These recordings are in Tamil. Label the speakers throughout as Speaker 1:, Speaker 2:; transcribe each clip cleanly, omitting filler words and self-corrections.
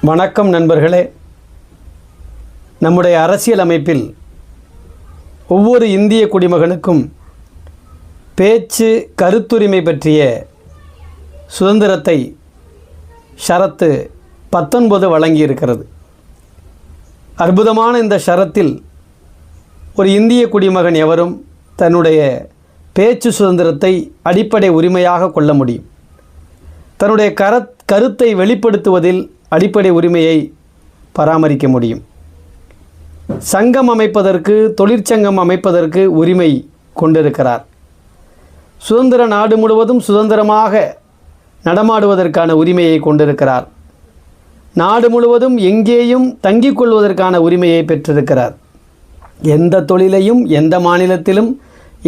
Speaker 1: வணக்கம் நண்பர்களே. நம்முடைய அரசியல் அமைப்பில் ஒவ்வொரு இந்திய குடிமகனுக்கும் பேச்சு கருத்துரிமை பற்றிய சுதந்திரத்தை ஷரத்து 19 வழங்கியிருக்கிறது. அற்புதமான இந்த ஷரத்தில் ஒரு இந்திய குடிமகன் எவரும் தன்னுடைய பேச்சு சுதந்திரத்தை அடிப்படை உரிமையாக கொள்ள முடியும். தன்னுடைய கருத்தை வெளிப்படுத்துவதில் அடிப்படை உரிமையை பராமரிக்க முடியும். சங்கம் அமைப்பதற்கு, தொழிற்சங்கம் அமைப்பதற்கு உரிமை கொண்டிருக்கிறார். சுதந்திர நாடு முழுவதும் சுதந்திரமாக நடமாடுவதற்கான உரிமையை கொண்டிருக்கிறார். நாடு முழுவதும் எங்கேயும் தங்கிக் கொள்வதற்கான உரிமையை பெற்றிருக்கிறார். எந்த தொழிலையும் எந்த மாநிலத்திலும்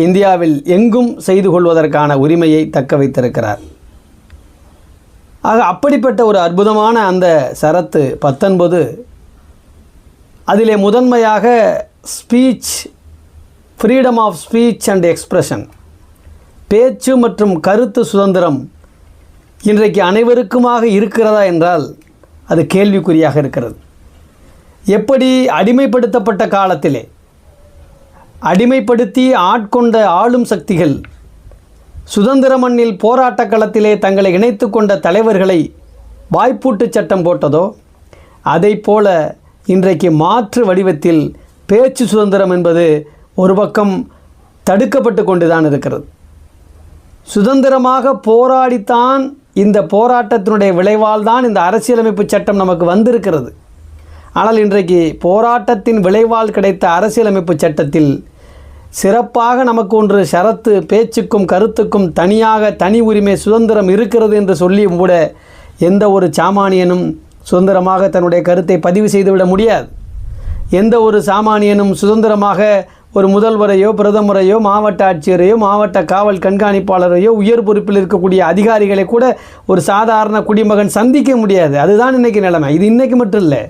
Speaker 1: இந்தியாவில் எங்கும் செய்து கொள்வதற்கான உரிமையை தக்க வைத்திருக்கிறார். ஆக அப்படிப்பட்ட ஒரு அற்புதமான அந்த ஷரத்து 19 அதிலே முதன்மையாக freedom of speech and expression, பேச்சு மற்றும் கருத்து சுதந்திரம் இன்றைக்கு அனைவருக்குமாக இருக்கிறதா என்றால் அது கேள்விக்குறியாக இருக்கிறது. எப்படி அடிமைப்படுத்தப்பட்ட காலத்திலே அடிமைப்படுத்தி ஆட்கொண்ட ஆளும் சக்திகள் சுதந்திர மண்ணில் போராட்ட களத்திலே தங்களை இணைத்து கொண்ட தலைவர்களை வாய்ப்பூட்டு சட்டம் போட்டதோ, அதை போல இன்றைக்கு மாற்று வடிவத்தில் பேச்சு சுதந்திரம் என்பது ஒரு பக்கம் தடுக்கப்பட்டு கொண்டு தான் இருக்கிறது. சுதந்திரமாக போராடித்தான் இந்த போராட்டத்தினுடைய விளைவால் தான் இந்த அரசியலமைப்பு சட்டம் நமக்கு வந்திருக்கிறது. ஆனால் இன்றைக்கு போராட்டத்தின் விளைவால் கிடைத்த அரசியலமைப்பு சட்டத்தில் சிறப்பாக நமக்கு ஒன்று ஷரத்து, பேச்சுக்கும் கருத்துக்கும் தனி உரிமை சுதந்திரம் இருக்கிறது என்று சொல்லியும் கூட எந்த ஒரு சாமானியனும் சுதந்திரமாக தன்னுடைய கருத்தை பதிவு செய்துவிட முடியாது. எந்த ஒரு சாமானியனும் சுதந்திரமாக ஒரு முதல்வரையோ பிரதமரையோ மாவட்ட ஆட்சியரையோ மாவட்ட காவல் கண்காணிப்பாளரையோ உயர் பொறுப்பில் இருக்கக்கூடிய அதிகாரிகளை கூட ஒரு சாதாரண குடிமகன் சந்திக்க முடியாது. அதுதான் இன்றைக்கி நிலைமை. இது இன்றைக்கு மட்டும் இல்லை,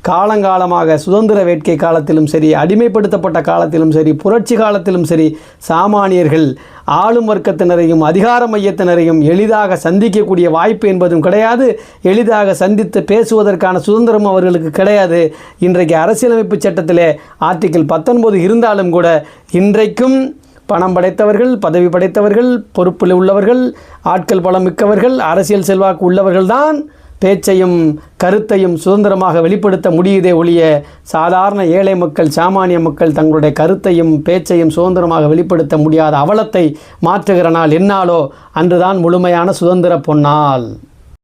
Speaker 1: காலங்காலமாக சுதந்திர வேட்கை காலத்திலும் சரி, அடிமைப்படுத்தப்பட்ட காலத்திலும் சரி, புரட்சி காலத்திலும் சரி, சாமானியர்கள் ஆளும் வர்க்கத்தினரையும் அதிகார மையத்தினரையும் எளிதாக சந்திக்கக்கூடிய வாய்ப்பு என்பதும் கிடையாது. எளிதாக சந்தித்து பேசுவதற்கான சுதந்திரம் அவர்களுக்கு கிடையாது. இன்றைக்கு அரசியலமைப்பு சட்டத்திலே ஆர்டிகிள் 19 இருந்தாலும் கூட இன்றைக்கும் பணம் படைத்தவர்கள், பதவி படைத்தவர்கள், பொறுப்பில் உள்ளவர்கள், ஆட்கள் பலம் மிக்கவர்கள், அரசியல் செல்வாக்கு உள்ளவர்கள்தான் பேச்சையும் கருத்தையும் சுதந்திரமாக வெளிப்படுத்த முடியுதே ஒழிய சாதாரண ஏழை மக்கள், சாமானிய மக்கள் தங்களுடைய கருத்தையும் பேச்சையும் சுதந்திரமாக வெளிப்படுத்த முடியாத அவலத்தை மாற்றுகிற நாள் என்னாலோ அன்றுதான் முழுமையான சுதந்திர பொன்னாள்.